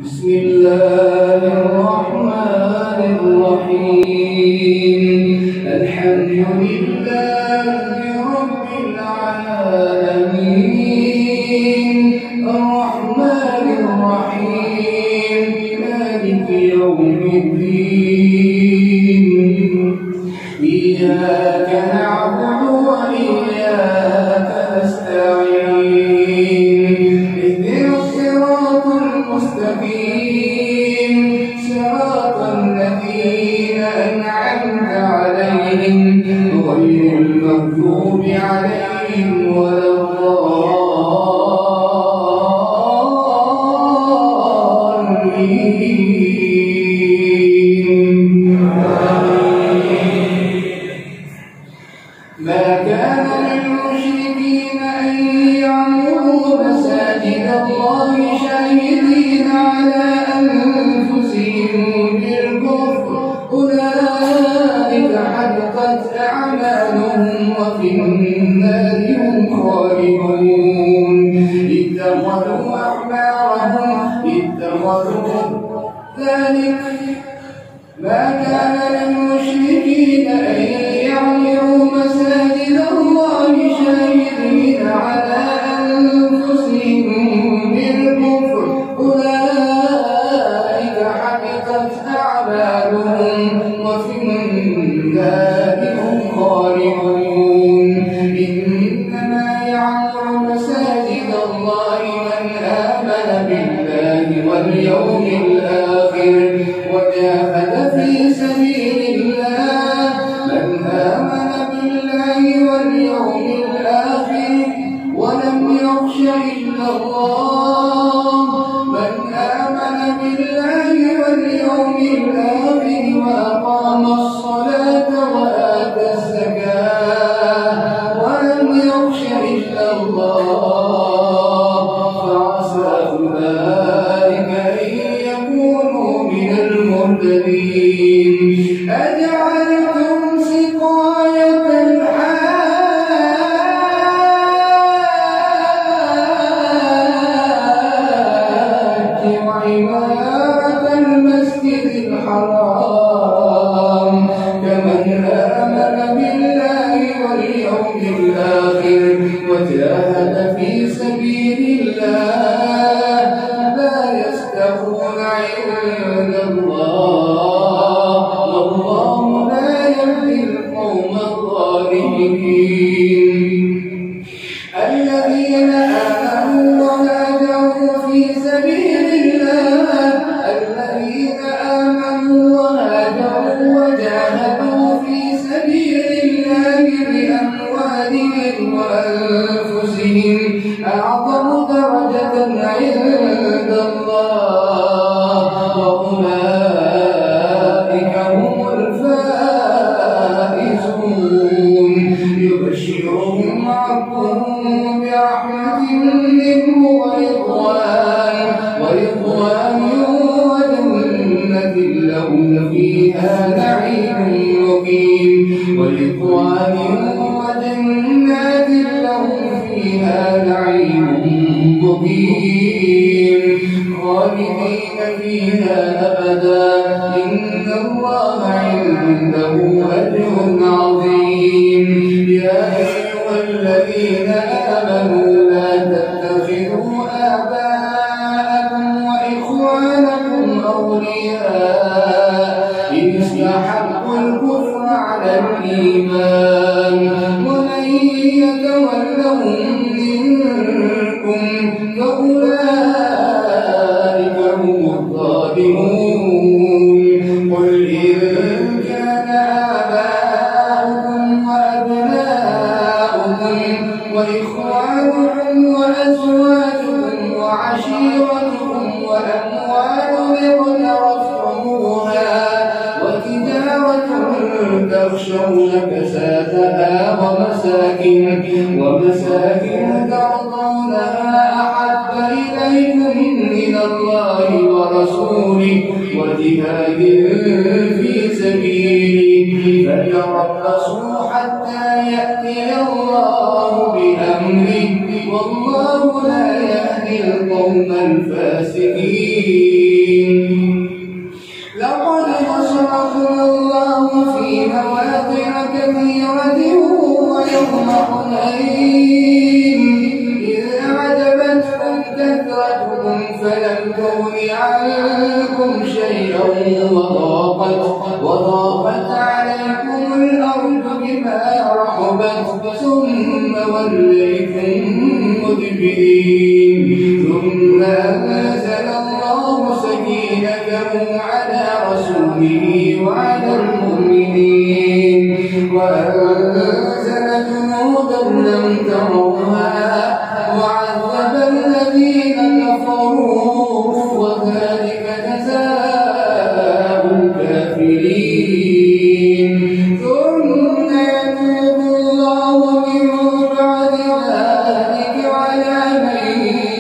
بسم الله الرحمن الرحيم الحمد لله رب العالمين الرحمن الرحيم مالك يوم الدين إياك نعبد وإياك نستعين اهدنا الصراط المستقيم صراط الذين أنعمت عليهم غير المغضوب عليهم ولا ما كان للمشركين أن يعمروا مساجد الله شاهدين على أنفسهم بالكفر أولئك حبطت أعمالهم وفي النار هم خالدون اتخذوا ذلك ما كان للمشركين أن يعمروا مساجد الله شاهدين على أنفسهم بالكفر أولئك حبطت أعمالهم وفي النار هم خالدون إنما يعمر مساجد الله من آمن بالله واليوم الآخر وجاهد في سبيل الله من آمن بالله واليوم الآخر ولم يخش إلا الله من آمن بالله واليوم الآخر وأقام الصلاة وآتى الزكاة ولم يخش إلا الله فعسى أولئك أن يكونوا من المهتدين أجعلتم سقاية الحاج وعمارة المسجد الحرام كمن آمن بالله واليوم الآخر وجاهد في سبيل الله لا يستوون عند الله والله لا يهدي القوم الظالمين الذين آمنوا وهاجروا في سبيل الله وجاهدوا في سبيل الله بأموالهم وأنفسهم أعظم درجة عند الله وأولئك هم الفائزون يبشرهم ربهم برحمة منه ورضوان وجنة لهم فيها نعيم مقيم ورضوان وجنات لهم فيها نعيم مقيم خالدين فيها أبدا إن الله عنده أجر عظيم يا أيها الذين آمنوا لا تتخذوا آباءكم وإخوانكم أولياء إن استحبوا الكفر على الإيمان ومن يتولهم منكم فأولئك هم الظالمون قل إن كان آباؤكم وأبناؤكم وإخوانكم وأزواجكم وعشيرتكم وأموال اقترفتموها وتجارة تخشون كسادها ومساكن ترضونها أحب إليكم إلى الله ورسوله وجهاد في سبيله فليربصوا حتى يأتي الله بأمره والله لا يهدي القوم الفاسقين. لقد نصركم الله في مواطن كثيرة ويوم حنين إذ أعجبتكم كثرتكم فلم تغن عنكم شيئا وضاقت عليكم الأرض بما رحبت ثم وليتم مدبرين ثم أنزل الله سكينته على رسوله وعلى المؤمنين وأنزل جنودا لم تروها وعذب الذين كفروا وذلك جزاء الكافرين. ثم يتوب الله من بعد ذلك على من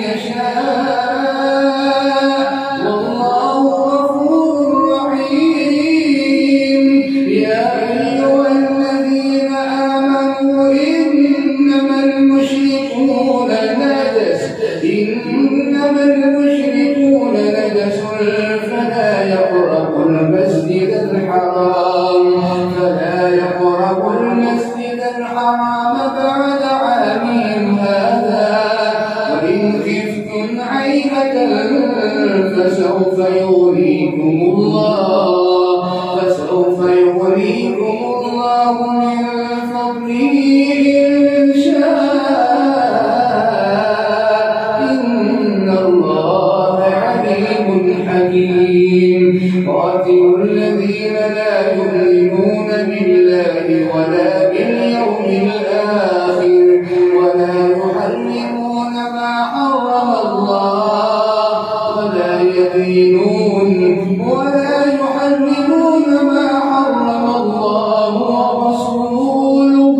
يشاء والله غفور رحيم. يا أيها الذين آمنوا إنما المشركون نجس فلا يقربوا المسجد الحرام بعد عامهم هذا وإن خفتم عيبة فسوف يغنيكم الله من فضله إن شاء إن الله عليم حكيم. قاتلوا الذين لا يؤمنون بالله ولا باليوم الآخر ولا يحرمون ما حرم الله ولا يدينون ما حرم الله ورسوله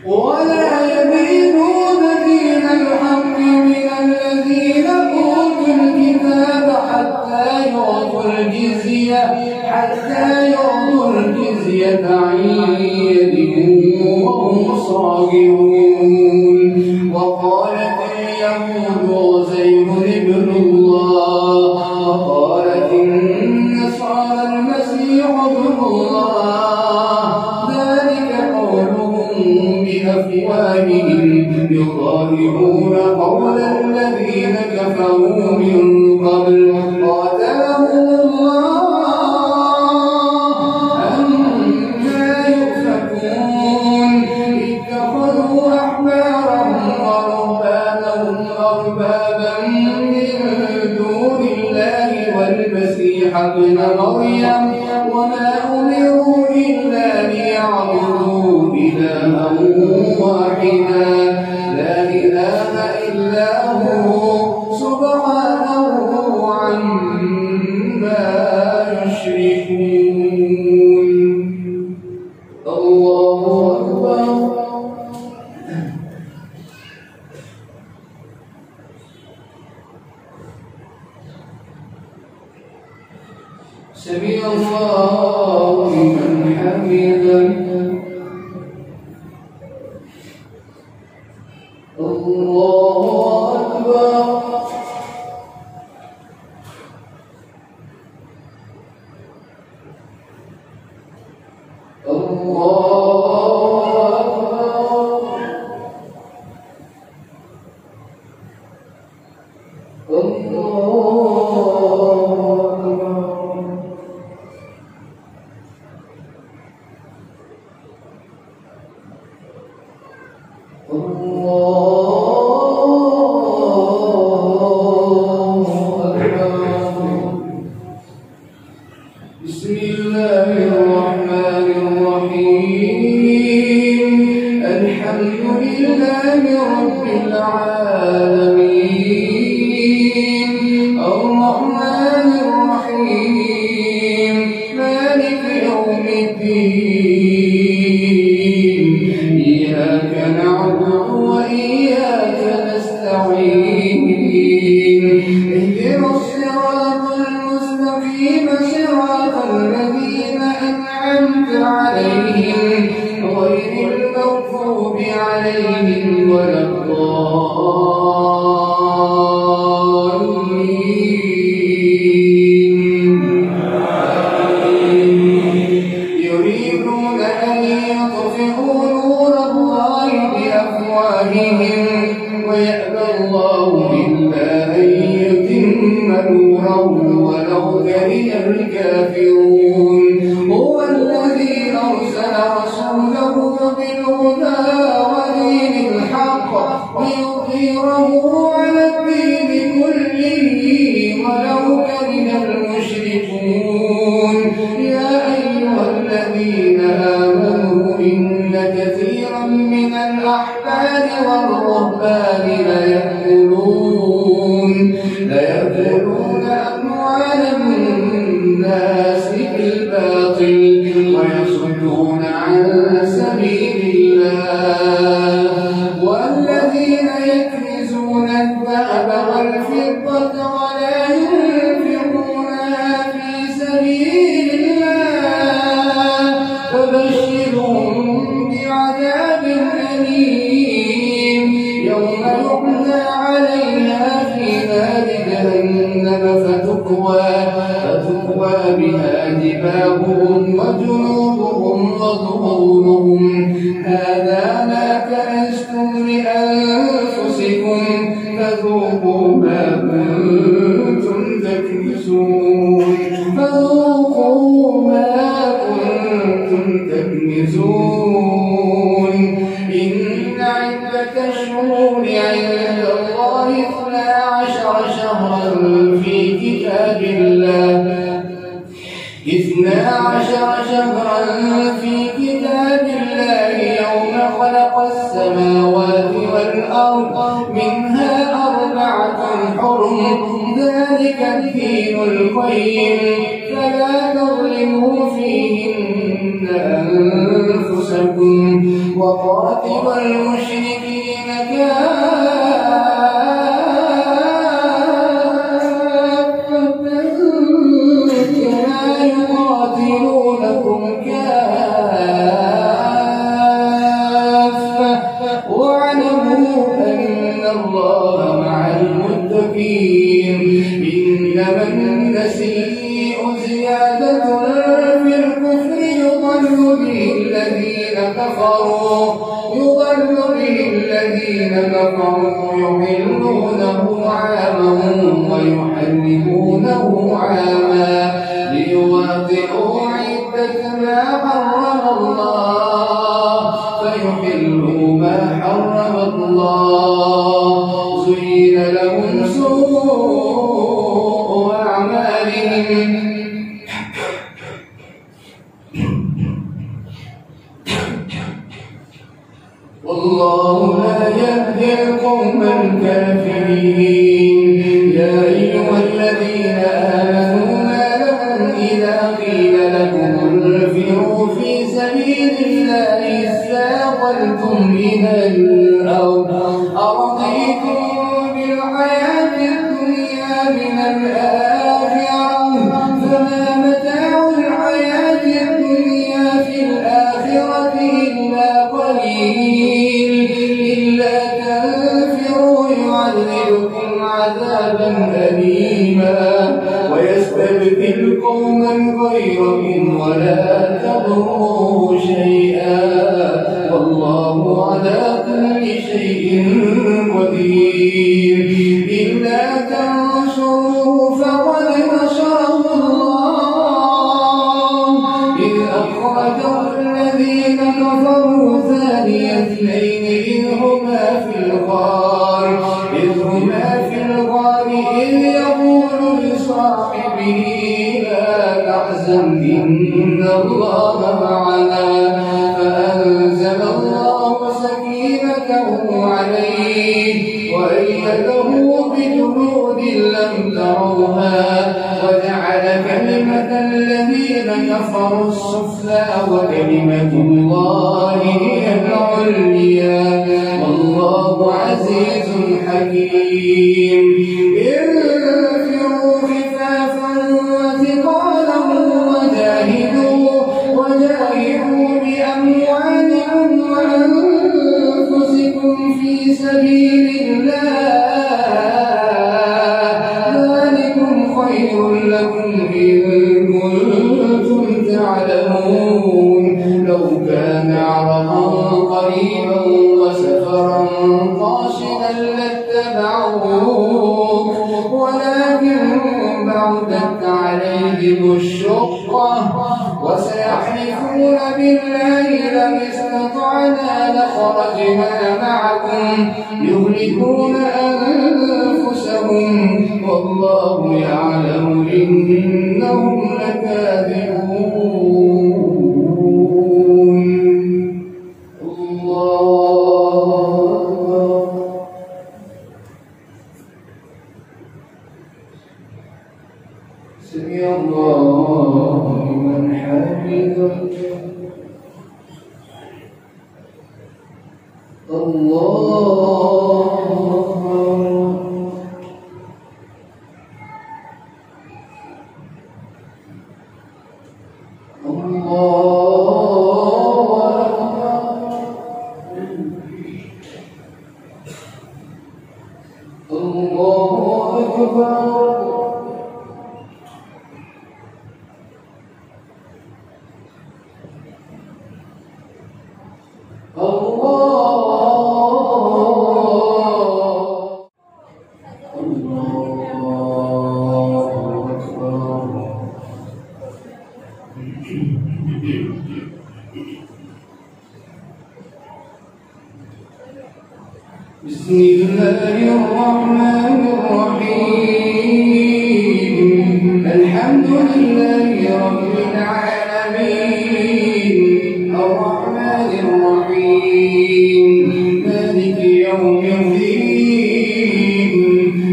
ولا يدينون دين الحق من الذين أوتوا الكتاب حتى يعطوا الجزية عن يد وهم صاغرون. وقالت اليهود عزير ابن الله وقالت النصارى المسيح ابن الله ذلك قولهم بأفواههم يضاهئون قول الذين كفروا من قبل قاتلهم الله أنى يؤفكون. اتخذوا أحبارهم ورهبانهم أربابا من دون الله والمسيح ابن مريم وما أمروا إلا ليعبدوا إلها واحدا لا إله إلا هو سبحانه عما يشركون. الله أكبر. سمع الله لمن حمده. الله أكبر. بسم الله الرحمن الرحيم. الحمد لله رب العالمين نورا ولو كره الكافرون هو الذي أرسل رسوله بالهدى ودين الحق ليظهره على الدين كله ولو كره المشركون يا أيها الذين آمنوا إن كثيرا من الأحبار والرهبان ليأكلون أموال الناس بالباطل ويصدون عن سبيل الله والذين يكنزون الذهب والفضة ولا ينفقونها في سبيل الله فبشرهم بعذاب أليم يوم يحمى عليها في نار جهنم فتكوى بها جباههم وجنوبهم وظهورهم هذا ما كنزتم لأنفسكم فذوقوا ما كنتم تكنزون إن عدة الشهور عند الله 12 شهرا في كتاب الله 12 شهرا في كتاب الله يوم خلق السماوات والأرض منها 4 حرم ذلك الدين القيم فلا تظلموا فيهن أنفسكم وقاتلوا المشركين يقاتلونكم كافة واعلموا أن الله مع المتقين إنما النسيء زيادة في الكفر يضل به الذين كفروا يحلونه عاما ويحرمونه عاما ليواطئوا عدة ما حرم الله فيحلوا ما حرم الله زين لهم سوء أعمالهم والله لا يهدي القوم الكافرين يا أيها الذين آمنوا ما لكم إذا قيل لكم انفروا في سبيل الله اثاقلتم إلى الأرض أرضيتم بالحياة الدنيا من الآخرة فما متاع الحياة الدنيا في الآخرة إلا قليل إلا تنفروا يعذبكم عذابا أليما ويستبدل قوما غيركم ولا تضروه شيئا والله على كل شيء قدير إلا تنصروه فقد نصره الله إذ أخرجه الذين كفروا ثاني اثنين إذ هما في الغار إذ يقول لصاحبه لا تحزن إن الله معنا فأنزل الله سكينته عليه وأيده بجنود لم تروها وجعل كلمة الذين كفروا السفلى وكلمة الله هي العليا والله عزيز حكيم انفروا خفافا وثقالا وجاهدوا بأموالكم وأنفسكم في سبيل الله ذلكم خير لكم إن كنتم تعلمون لو كان عرضا قريبا وسفرا قاصدا لاتبعوك ولكن بعدت عليهم الشقة وسيحلفون بالله لئن استطعنا لخرجنا معكم يهلكون أنفسهم والله يعلم إنهم لكاذبون. الله سمع الله لمن حمده. الله بسم الله الرحمن الرحيم الحمد لله رب العالمين الرحمن الرحيم مالك يوم الدين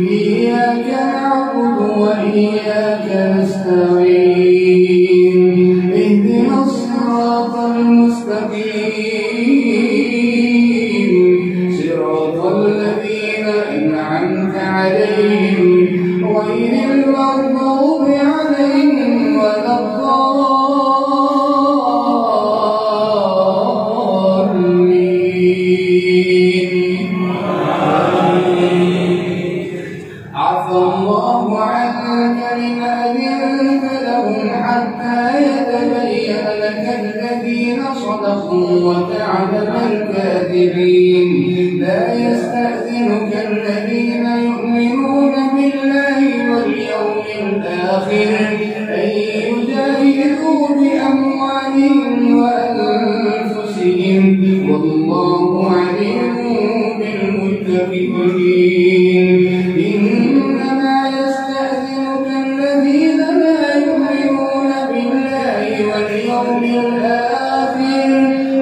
إياك نعبد وإياك نستعين اهدنا الصراط المستقيم صراط الذين أنعمت عليهم غير المغضوب عليهم ولا الضالين. عفى الله عنك لما أذنت لهم حتى يتبين لك الذين صدقوا وتعلم الكاذبين. لا يستأذنك الذين يؤمنون بالله واليوم الآخر أن يجاهدوا بأموالهم وأنفسهم والله عليم بالمتقين. إنما يستأذنك الذين لا يؤمنون بالله واليوم الآخر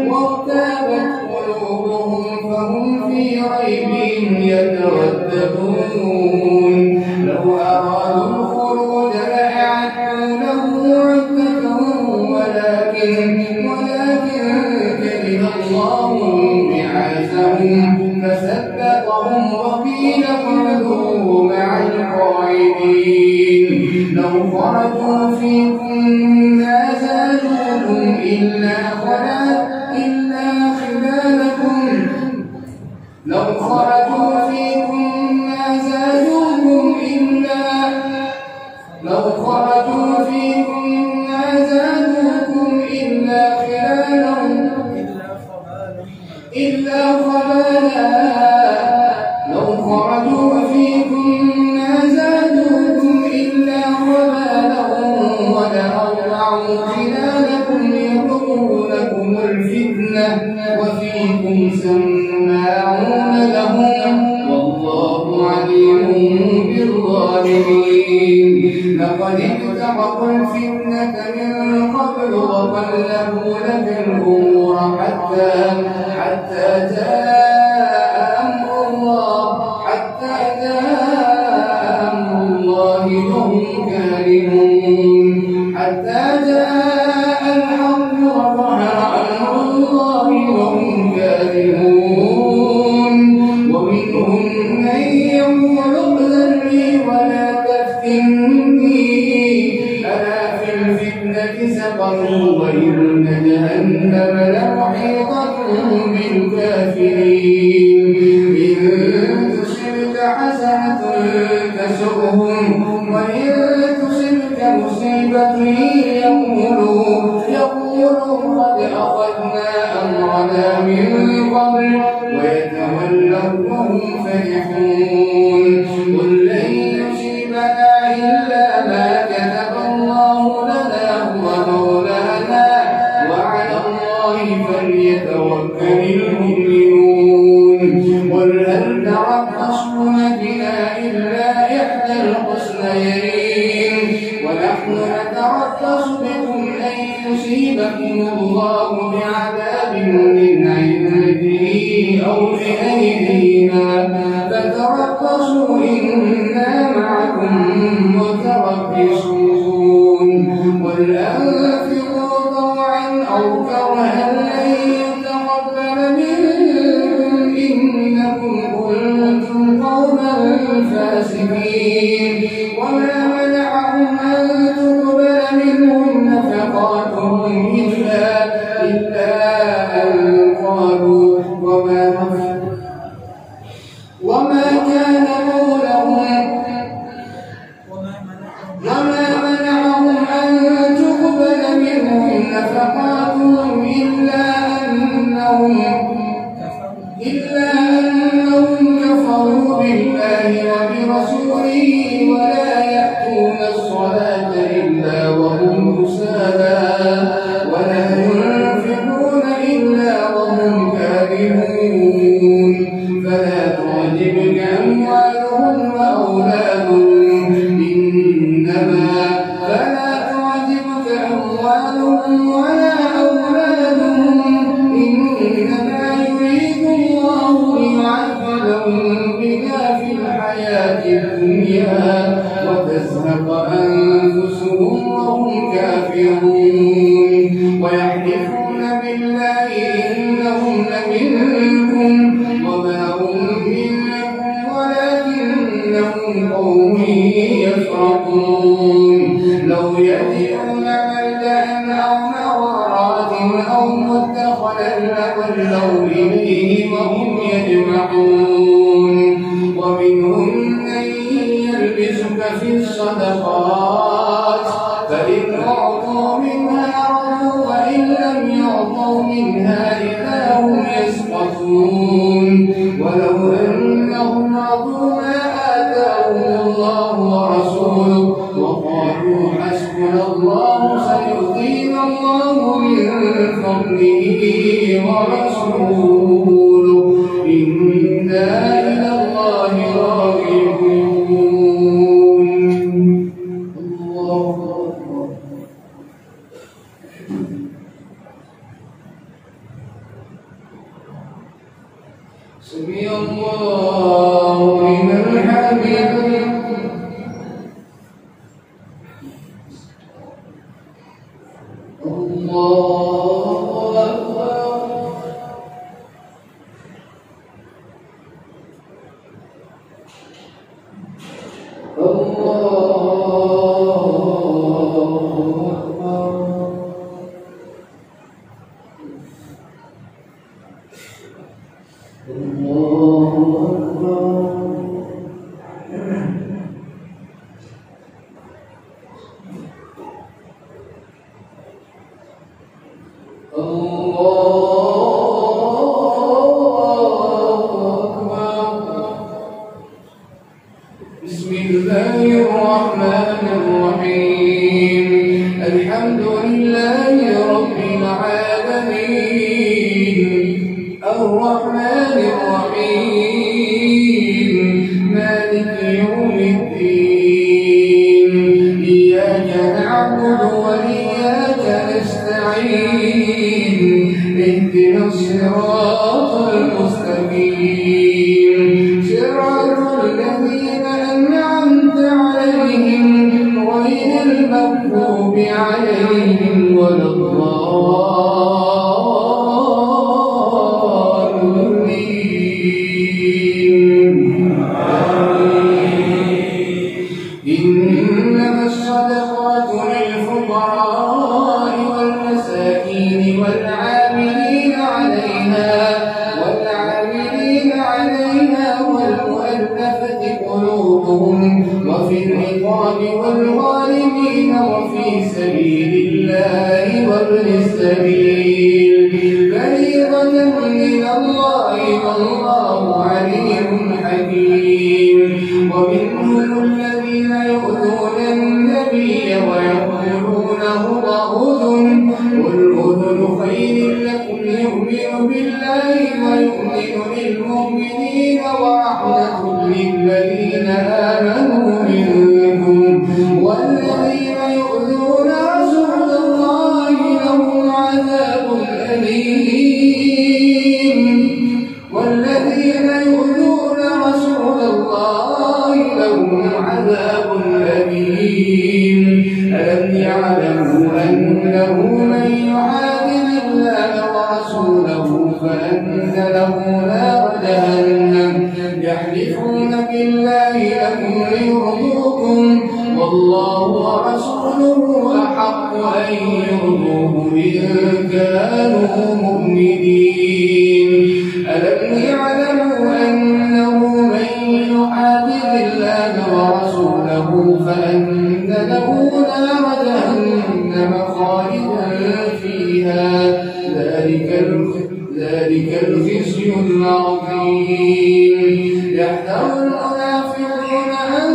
وارتابت قلوبهم فهم في ريبهم يترددون. لو أرادوا الخروج لأعدوا له عدة ولكن كره الله بعاثهم فثبتهم وقيل اقعدوا مع القاعدين. لو خرجوا فيكم ما زادوكم إلا خلالكم لو خرجوا فيكم ما زادوكم إلا إلا خبالا. لو خرجوا فيكم ما زادوكم إلا خبالا ولأوضعوا خلالكم يبغونكم الفتنة وفيكم سماعون لهم والله عليم بالظالمين. لقد ابتغوا الفتنة من قبل وقلبوا لك الأمور حتى جاء أمر الله وهم كارهون. حتى جاء الحق وظهر أمر الله وهم كارهون. ومنهم من يقول ائذن لي ولا تفتني ألا في الفتنة سقطوا وإن جهنم لمحيطة بالكافرين. إن تصبك حسنة تسؤهم وإن تصبك مصيبة يقولوا قد أخذنا أمرنا من قبل ويتولوا وهم فرحون. قل لن يصيبنا إلا ما الحسنيين ونحن نتربص بكم أن يصيبكم الله بعذاب من عنده أو بأيدينا فتربصوا إنا معكم متربصون قل أنفقوا طوعا أو كرها لن يتقبل منكم إنكم كنتم قوما فاسقين وما منعهم أن تقبل منهم نفقاتهم إلا أن قالوا وما كان قولهم وما منعهم أن تقبل منهم نفقاتهم إلا أنهم كفروا بالله وبرسوله ولا يأتون الصلاة إلا وهم كسالى ولا ينفقون إلا وهم كارهون فلا تعجبك أموالهم وأولادهم ولا أولادهم إنما يريد الله ليعذبهم بها في الحياة الدنيا وتزهق أنفسهم وهم كافرون ويحلفون بالله إنهم لمنكم وما هم منكم ولكنهم قوم يفرقون لو يأتون ملجأ أو مغارات أو مدخلا لولوا إليه وهم يجمعون ومنهم من يلبسك في الصدقات فإن أعطوا منها رضوا وإن لم يعطوا منها إذا هم يسقطون ولو أنهم رضوا ما آتاهم الله ورسوله وقالوا حسبنا الله سيؤتينا الله من فضله ورسوله إنا إلى الله راغبون. الله أكبر. سمع الله لمن حمده. الله أكبر. بسم الله الرحمن الرحيم الحمد لله رب العالمين الرحمن الرحيم مالك يوم الدين إياك نعبد وإياك نستعين اهدنا الصراط المستقيم صراط الذين أنعمت عليهم غير المغضوب عليهم ولا الضالين. إنما الصدقات للفقراء والمساكين والعاملين عليها والمؤلفة قلوبهم وفي الرقاب والغارمين وفي سبيل الله وابن السبيل فريضة من الله والله عليم حكيم. ومنهم الذين يؤذون النبي ويقولون هو أذن قل أذن خير لكم يؤمن بالله ويؤمن للمؤمنين ورحمة للذين آمنوا منهم ألم يعلموا أنه من يحادد الله ورسوله فأن له نار جهنم يحلفون بالله لكم ليرضوكم والله ورسوله أحق أن يرضوه إن كانوا مؤمنين ألم يعلموا أنه من يحادد الله ورسوله فأن له نار جهنم خالدا فيها ذلك الخزي العظيم يحذر المنافقون أن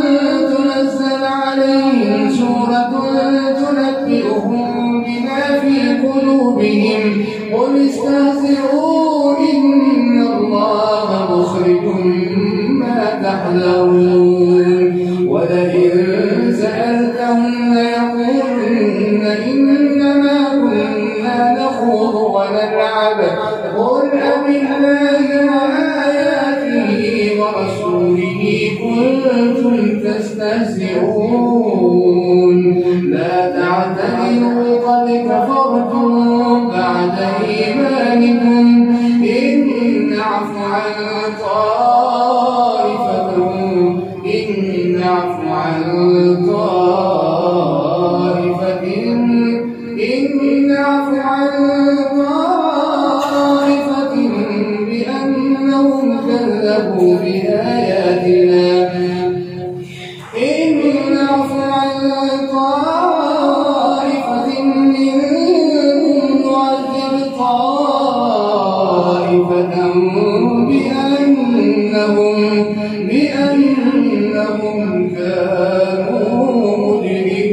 تنزل عليهم سورة تنبئهم بما في قلوبهم قل استهزئوا إن الله مخرج ما تحذرون ولئن سألتهم ليقولن إنما كنا نخوض ونلعب قل أبالله وآياته ورسوله كنتم تستهزئون لا تعتذروا قد كفرتم بعد إيمانكم إن نعف عن طائفة بأنهم كذبوا بآياتنا إن نعف عن طائفة منهم نعذب طائفة بأنهم كانوا مجرمين.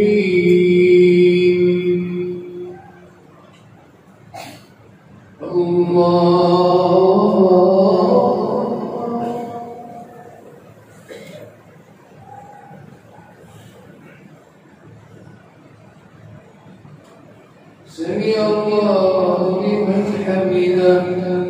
سمع الله لمن حمده.